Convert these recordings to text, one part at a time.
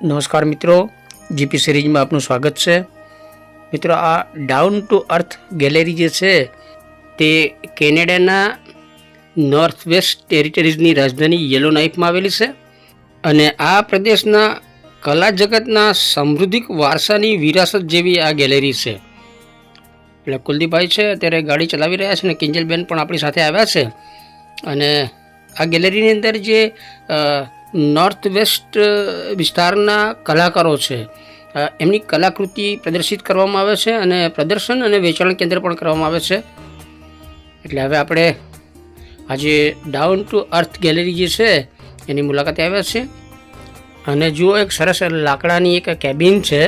નમસ્કાર મિત્રો, જીપી સિરીઝમાં આપનું સ્વાગત છે. મિત્રો, આ ડાઉન ટુ અર્થ ગેલેરી જે છે તે કેનેડાના નોર્થ વેસ્ટ ટેરિટરીઝની રાજધાની યેલોનાઇફમાં આવેલી છે અને આ પ્રદેશના કલા જગતના સમૃદ્ધિક વારસાની વિરાસત જેવી આ ગેલેરી છે. એટલે કુલદીપભાઈ છે અત્યારે ગાડી ચલાવી રહ્યા છે અને કિંજલબેન પણ આપણી સાથે આવ્યા છે. અને આ ગેલેરીની અંદર જે નોર્થ વેસ્ટ વિસ્તારના કલાકારો છે એમની કલાકૃતિ પ્રદર્શિત કરવામાં આવે છે અને પ્રદર્શન અને વેચાણ કેન્દ્ર પણ કરવામાં આવે છે. એટલે હવે આપણે આજે ડાઉન ટુ અર્થ ગેલેરી જે છે એની મુલાકાતે આવ્યા છે. અને જુઓ, એક સરસ લાકડાની એક કેબિન છે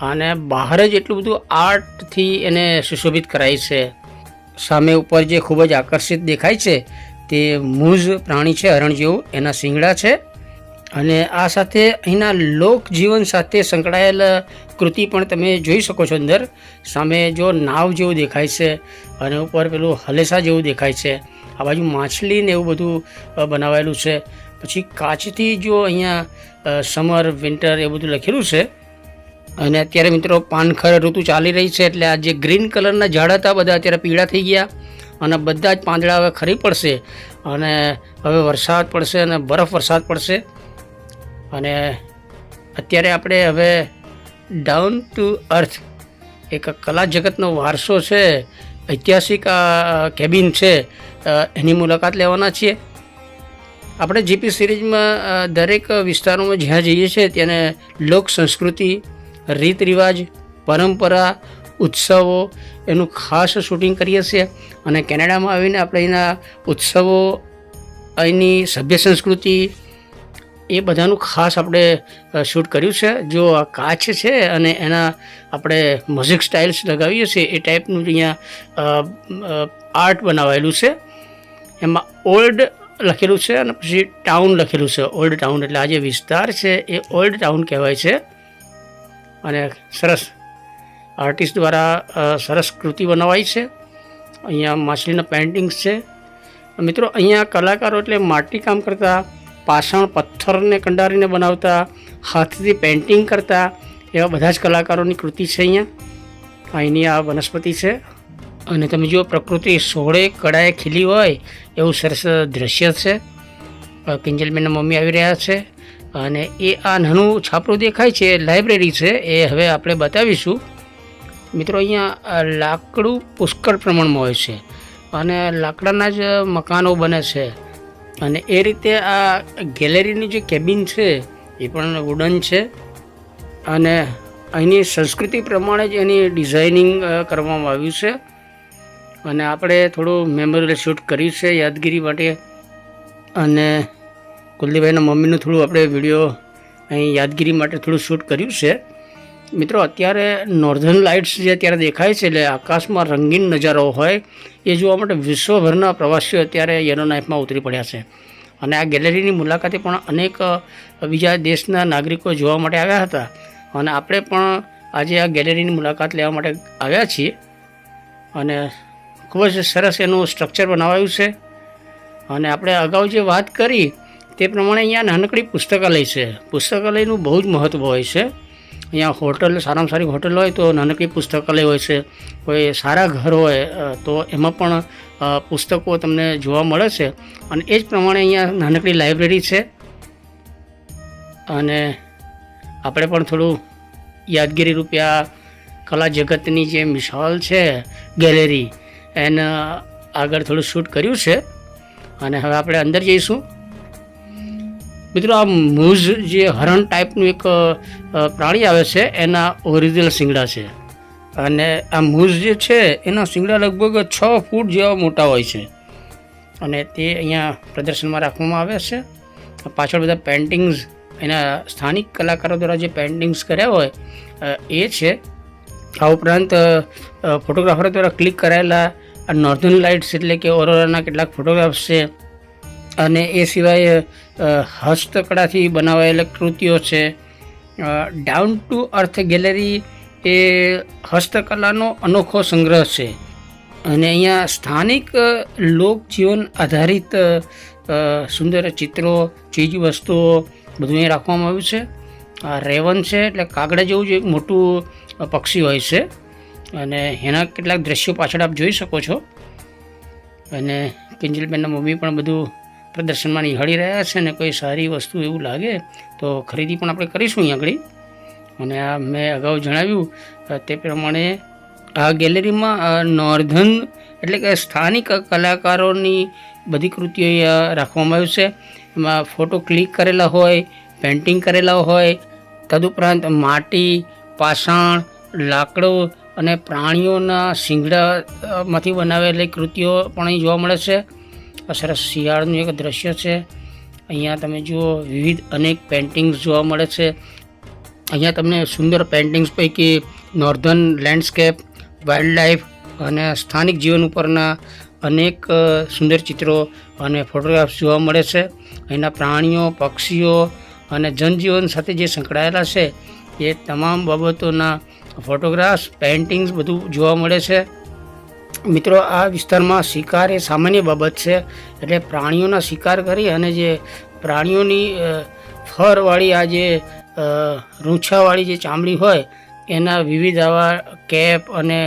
અને બહાર જ એટલું બધું આર્ટથી એને સુશોભિત કરાય છે. સામે ઉપર જે ખૂબ જ આકર્ષિત દેખાય છે તે મૂઝ પ્રાણી છે, હરણ જેવું, એના શિંગડા છે. અને આ સાથે અહીંના લોકજીવન સાથે સંકળાયેલ કૃતિ પણ તમે જોઈ શકો છો. અંદર સામે જો નાવ જેવું દેખાય છે અને ઉપર પેલું હલેસા જેવું દેખાય છે. આ બાજુ માછલી ને એવું બધું બનાવાયેલું છે. પછી કાચથી જો અહીંયા સમર, વિન્ટર એ બધું લખેલું છે. અને અત્યારે મિત્રો પાનખર ઋતુ ચાલી રહી છે એટલે આ જે ગ્રીન કલરના ઝાડ હતા બધા અત્યારે પીળા થઈ ગયા અને બધા જ પાંદડા હવે ખરી પડશે અને હવે વરસાદ પડશે અને બરફ વરસાદ પડશે. અને અત્યારે આપણે હવે ડાઉન ટુ અર્થ એક કલા જગતનો વારસો છે, ઐતિહાસિક આ કેબિન છે, એની મુલાકાત લેવાના છીએ. આપણે જીપી સિરીઝમાં દરેક વિસ્તારોમાં જ્યાં જઈએ છીએ તેને લોક સંસ્કૃતિ, રીત રિવાજ, પરંપરા, ઉત્સવો એનું ખાસ શૂટિંગ કરીએ છીએ. અને કેનેડામાં આવીને આપણે અહીંના ઉત્સવો, અહીંની સભ્ય સંસ્કૃતિ એ બધાનું ખાસ આપણે શૂટ કર્યું છે. જો આ કાચ છે અને એના આપણે મ્યુઝિક સ્ટાઇલ્સ લગાવીએ છીએ એ ટાઈપનું અહીંયા આર્ટ બનાવાયેલું છે. એમાં ઓલ્ડ લખેલું છે અને પછી ટાઉન લખેલું છે, ઓલ્ડ ટાઉન. એટલે આ જે વિસ્તાર છે એ ઓલ્ડ ટાઉન કહેવાય છે. અને સરસ આર્ટિસ્ટ દ્વારા સરસ કૃતિ બનાવાઈ છે. અહીંયા માછલીના પેઇન્ટિંગ્સ છે. મિત્રો, અહીંયા કલાકારો એટલે માટીકામ કરતા, પાષાણ પથ્થરને કંડારીને બનાવતા, હાથથી પેઇન્ટિંગ કરતા એવા બધા જ કલાકારોની કૃતિ છે અહીંયા. અહીંની આ વનસ્પતિ છે અને તમે જુઓ, પ્રકૃતિ સોળે કળાએ ખીલી હોય એવું સરસ દૃશ્ય છે. કિંજલબેનના મમ્મી આવી રહ્યા છે અને એ આ નાનું છાપરું દેખાય છે લાઇબ્રેરી છે, એ હવે આપણે બતાવીશું. મિત્રો, અહીંયા લાકડું પુષ્કળ પ્રમાણમાં હોય છે અને લાકડાના જ મકાનો બને છે. અને એ રીતે આ ગેલેરીની જે કેબિન છે એ પણ વુડન છે અને અહીંની સંસ્કૃતિ પ્રમાણે જ એની ડિઝાઇનિંગ કરવામાં આવ્યું છે. અને આપણે થોડું મેમોરિયલ શૂટ કર્યું છે યાદગીરી માટે. અને કુલદીપભાઈના મમ્મીનું થોડું આપણે વિડીયો અહીં યાદગીરી માટે થોડું શૂટ કર્યું છે. મિત્રો, અત્યારે નોર્ધન લાઇટ્સ જે અત્યારે દેખાય છે એટલે આકાશમાં રંગીન નજારો હોય એ જોવા માટે વિશ્વભરના પ્રવાસીઓ અત્યારે યેલોનાઇફમાં ઉતરી પડ્યા છે. અને આ ગેલેરીની મુલાકાતે પણ અનેક બીજા દેશના નાગરિકો જોવા માટે આવ્યા હતા અને આપણે પણ આજે આ ગેલેરીની મુલાકાત લેવા માટે આવ્યા છીએ. અને ખૂબ જ સરસ એનું સ્ટ્રક્ચર બનાવાયું છે. અને આપણે અગાઉ જે વાત કરી તે પ્રમાણે અહીંયા નાનકડી પુસ્તકાલય છે. પુસ્તકાલયનું બહુ જ મહત્ત્વ હોય છે. અહીંયા હોટલ, સારામાં સારી હોટલ હોય તો નાનકડી પુસ્તકાલય હોય છે. કોઈ સારા ઘર હોય તો એમાં પણ પુસ્તકો તમને જોવા મળે છે. અને એ જ પ્રમાણે અહીંયા નાનકડી લાઇબ્રેરી છે. અને આપણે પણ થોડું યાદગીરી રૂપિયા કલા જગતની જે મિસાલ છે ગેલેરી એના આગળ થોડું શૂટ કર્યું છે. અને હવે આપણે અંદર જઈશું. મિત્રો, આ મૂઝ જે હરણ ટાઈપનું એક પ્રાણી આવે છે એના ઓરિજિનલ શિંગડા છે. અને આ મૂઝ જે છે એના શિંગડા લગભગ 6 ફૂટ જેવા મોટા હોય છે. અને તે અહીંયા પ્રદર્શનમાં રાખવામાં આવે છે. પાછળ બધા પેઇન્ટિંગ્સ એના સ્થાનિક કલાકારો દ્વારા જે પેઇન્ટિંગ્સ કર્યા હોય એ છે. આ ઉપરાંત ફોટોગ્રાફરો દ્વારા ક્લિક કરાયેલા આ નોર્ધન લાઇટ્સ એટલે કે ઓરોરાના કેટલાક ફોટોગ્રાફ્સ છે. અને એ સિવાય હસ્તકળાથી બનાવાયેલ કૃતિઓ છે. ડાઉન ટુ અર્થ ગેલેરી એ હસ્તકલાનો અનોખો સંગ્રહ છે. અને અહીંયા સ્થાનિક લોકજીવન આધારિત સુંદર ચિત્રો, ચીજ વસ્તુઓ, બધું અહીં રાખવામાં આવ્યું છે. આ રેવન છે, એટલે કાગડા જેવું જ એક મોટું પક્ષી હોય છે, અને એના કેટલાક દ્રશ્યો પાછળ આપ જોઈ શકો છો. અને કિંજલબેનના મમ્મી પણ બધું પ્રદર્શનમાં નિહાળી રહ્યા છે, અને કોઈ સારી વસ્તુ એવું લાગે તો ખરીદી પણ આપણે કરીશું અહીં આગળ. અને આ મેં અગાઉ જણાવ્યું તે પ્રમાણે આ ગેલેરીમાં નોર્ધન એટલે કે સ્થાનિક કલાકારોની બધી કૃતિઓ અહીંયા રાખવામાં આવ્યું છે. એમાં ફોટો ક્લિક કરેલા હોય, પેઇન્ટિંગ કરેલા હોય, તદુપરાંત માટી, પાષાણ, લાકડો અને પ્રાણીઓના શિંગડામાંથી બનાવેલી કૃતિઓ પણ અહીં જોવા મળે છે. આ સરસ શિયાળનું એક દ્રશ્ય છે. અહીંયા તમે જુઓ વિવિધ અનેક પેઇન્ટિંગ્સ જોવા મળે છે. અહીંયા તમને સુંદર પેઇન્ટિંગ્સ પૈકી નોર્ધન લેન્ડસ્કેપ, વાઇલ્ડ લાઈફ અને સ્થાનિક જીવન ઉપરના અનેક સુંદર ચિત્રો અને ફોટોગ્રાફ્સ જોવા મળે છે. અહીંના પ્રાણીઓ, પક્ષીઓ અને જનજીવન સાથે જે સંકળાયેલા છે એ તમામ બાબતોના ફોટોગ્રાફ્સ, પેઇન્ટિંગ્સ બધું જોવા મળે છે. મિત્રો, આ વિસ્તારમાં શિકાર એ સામાન્ય બાબત છે. એટલે પ્રાણીઓના શિકાર કરી અને જે પ્રાણીઓની ફરવાળી આ જે રૂંછાવાળી જે ચામડી હોય એના વિવિધ આવા કેપ અને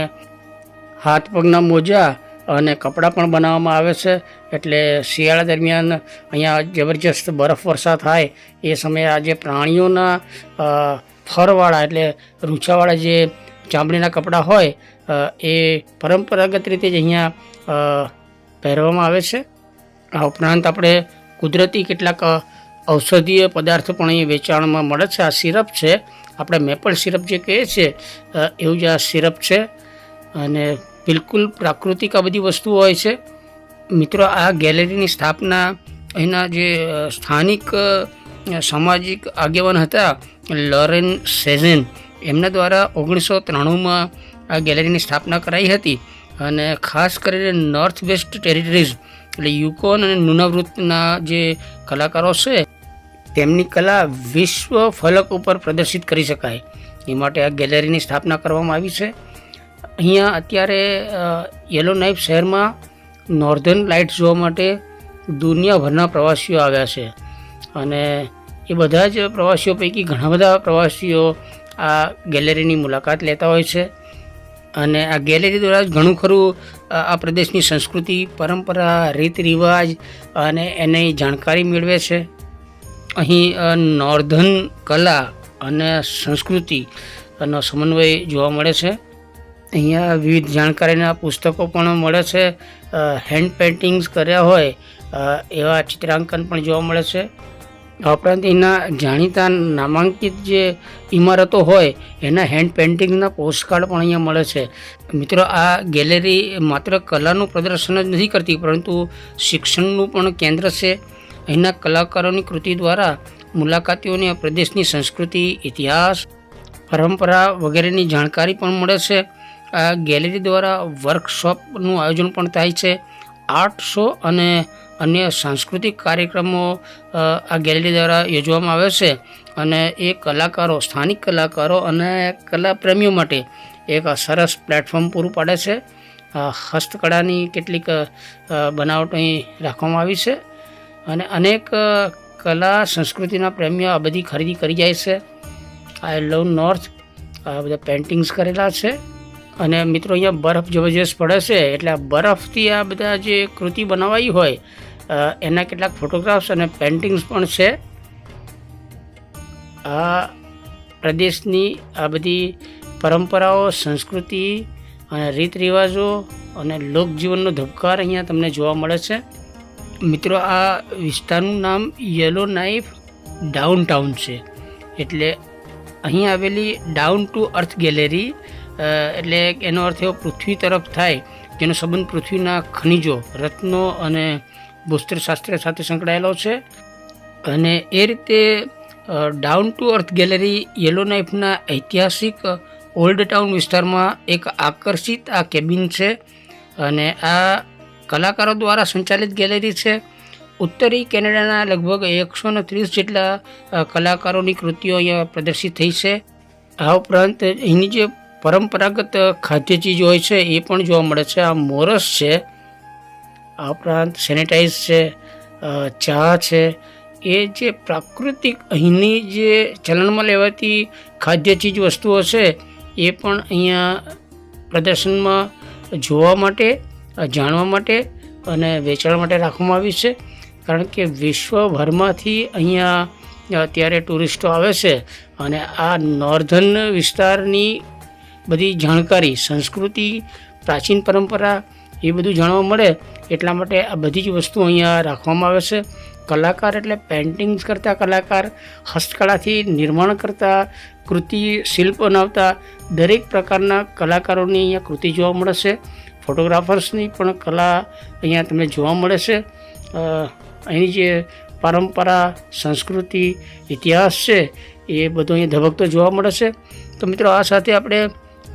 હાથ પગના મોજા અને કપડાં પણ બનાવવામાં આવે છે. એટલે શિયાળા દરમિયાન અહીંયા જબરજસ્ત બરફ વર્ષા થાય એ સમયે આ જે પ્રાણીઓના ફરવાળા એટલે રૂંછાવાળા જે ચામડીના કપડાં હોય એ પરંપરાગત રીતે જ અહીંયા પહેરવામાં આવે છે. આ ઉપરાંત આપણે કુદરતી કેટલાક ઔષધીય પદાર્થો પણ અહીં વેચાણમાં મળે છે. આ સિરપ છે, આપણે મેપલ સિરપ જે કહીએ છીએ એવું જ આ સિરપ છે, અને બિલકુલ પ્રાકૃતિક આ બધી વસ્તુઓ હોય છે. મિત્રો, આ ગેલેરીની સ્થાપના અહીંના જે સ્થાનિક સામાજિક આગેવાન હતા લોરેન સેઝેન, એમના દ્વારા 1993માં આ ગેલેરીની સ્થાપના કરાઈ હતી. અને ખાસ કરીને નોર્થ વેસ્ટ ટેરિટરીઝ એટલે યુકોન અને નુનાવૃત્તના જે કલાકારો છે તેમની કલા વિશ્વ ફલક ઉપર પ્રદર્શિત કરી શકાય એ માટે આ ગેલેરીની સ્થાપના કરવામાં આવી છે. અહીંયા અત્યારે યલો નાઇફ શહેરમાં નોર્ધન લાઇટ્સ જોવા માટે દુનિયાભરના પ્રવાસીઓ આવ્યા છે, અને એ બધા જ પ્રવાસીઓ પૈકી ઘણા બધા પ્રવાસીઓ આ ગેલેરીની મુલાકાત લેતા હોય છે. અને આ ગેલેરી દ્વારા ઘણું ખરું આ પ્રદેશની સંસ્કૃતિ, પરંપરા, રીત રિવાજ અને એની જાણકારી મેળવે છે. અહીં નોર્ધન કલા અને સંસ્કૃતિનો સમન્વય જોવા મળે છે. અહીંયા વિવિધ જાણકારીના પુસ્તકો પણ મળે છે. હેન્ડ પેઇન્ટિંગ્સ કર્યા હોય એવા ચિત્રાંકન પણ જોવા મળે છે. આ ઉપરાંત એના જાણીતા નામાંકિત જે ઇમારતો હોય એના હેન્ડ પેઇન્ટિંગના પોસ્ટકાર્ડ પણ અહીંયા મળે છે. મિત્રો, આ ગેલેરી માત્ર કલાનું પ્રદર્શન જ નથી કરતી, પરંતુ શિક્ષણનું પણ કેન્દ્ર છે. અહીંના કલાકારોની કૃતિ દ્વારા મુલાકાતીઓને આ પ્રદેશની સંસ્કૃતિ, ઇતિહાસ, પરંપરા વગેરેની જાણકારી પણ મળે છે. આ ગેલેરી દ્વારા વર્કશોપનું આયોજન પણ થાય છે. આર્ટ શો અને અન્ય સાંસ્કૃતિક કાર્યક્રમો આ ગેલેરી દ્વારા યોજવામાં આવે છે, અને એ કલાકારો, સ્થાનિક કલાકારો અને કલાપ્રેમીઓ માટે એક સરસ પ્લેટફોર્મ પૂરું પાડે છે. હસ્તકળાની કેટલીક બનાવટો અહીં રાખવામાં આવી છે, અને અનેક કલા સંસ્કૃતિના પ્રેમીઓ આ બધી ખરીદી કરી જાય છે. આઈ લવ નોર્થ આ બધા પેઇન્ટિંગ્સ કરેલા છે. અને મિત્રો, અહીંયા બરફ જબરજસ્ત પડે છે, એટલે આ બરફથી આ બધા જે કૃતિ બનાવાઈ હોય એના કેટલાક ફોટોગ્રાફ્સ અને પેઇન્ટિંગ્સ પણ છે. આ પ્રદેશની આ બધી પરંપરાઓ, સંસ્કૃતિ અને રીત રિવાજો અને લોકજીવનનો ધબકાર અહીંયા તમને જોવા મળે છે. મિત્રો, આ વિસ્તારનું નામ યલો નાઇફ ડાઉનટાઉન છે. એટલે અહીં આવેલી ડાઉન ટુ અર્થ ગેલેરી એટલે એનો અર્થ એવો પૃથ્વી તરફ થાય, જેનો સંબંધ પૃથ્વીના ખનિજો, રત્નો અને ભૂસ્તરશાસ્ત્ર સાથે સંકળાયેલો છે. અને એ રીતે down to earth gallery yellow નાઇફના ઐતિહાસિક ઓલ્ડ ટાઉન વિસ્તારમાં એક આકર્ષિત આ કેબિન છે, અને આ કલાકારો દ્વારા સંચાલિત ગેલેરી છે. ઉત્તરી કેનેડાના લગભગ 130 જેટલા કલાકારોની કૃતિઓ અહીંયા પ્રદર્શિત થઈ છે. આ ઉપરાંત અહીંની જે પરંપરાગત ખાદ્ય ચીજ હોય છે એ પણ જોવા મળે છે. આ મોરસ છે, આ ઉપરાંત સેનેટાઈઝ છે, ચા છે, એ જે પ્રાકૃતિક અહીંની જે ચલણમાં લેવાતી ખાદ્ય ચીજ વસ્તુઓ છે એ પણ અહીંયા પ્રદર્શનમાં જોવા માટે, જાણવા માટે અને વેચાણ માટે રાખવામાં આવી છે. કારણ કે વિશ્વભરમાંથી અહીંયા અત્યારે ટુરિસ્ટો આવે છે અને આ નોર્ધન વિસ્તારની બધી જાણકારી, સંસ્કૃતિ, પ્રાચીન પરંપરા એ બધું જાણવા મળે એટલા માટે આ બધી જ વસ્તુ અહીંયા રાખવામાં આવે છે. કલાકાર એટલે પેઇન્ટિંગ્સ કરતા કલાકાર, હસ્તકળાથી નિર્માણ કરતા, કૃતિ શિલ્પ બનાવતા દરેક પ્રકારના કલાકારોની અહીંયા કૃતિ જોવા મળે છે. ફોટોગ્રાફર્સની પણ કલા અહીંયા તમને જોવા મળે છે. અહીંની જે પરંપરા, સંસ્કૃતિ, ઇતિહાસ છે એ બધો અહીંયા ધબકતો જોવા મળે છે. તો મિત્રો, આ સાથે આપણે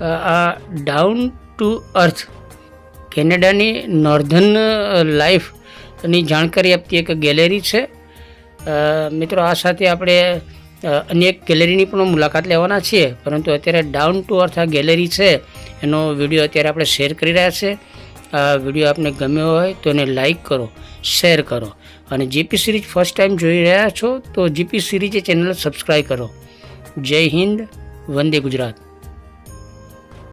આ ડાઉન ટુ અર્થ કેનેડાની નોર્ધન લાઈફની જાણકારી આપતી એક ગેલેરી છે. મિત્રો, આ સાથે આપણે અન્ય એક ગેલેરીની પણ મુલાકાત લેવાના છીએ, પરંતુ અત્યારે ડાઉન ટુ અર્થ આ ગેલેરી છે એનો વિડીયો અત્યારે આપણે શેર કરી રહ્યા છે. આ વિડીયો આપને ગમ્યો હોય તો એને લાઈક કરો, શેર કરો અને જીપી સિરીઝ ફર્સ્ટ ટાઈમ જોઈ રહ્યા છો તો જીપી સિરીઝ ચેનલ સબસ્ક્રાઈબ કરો. જય હિન્દ, વંદે ગુજરાત.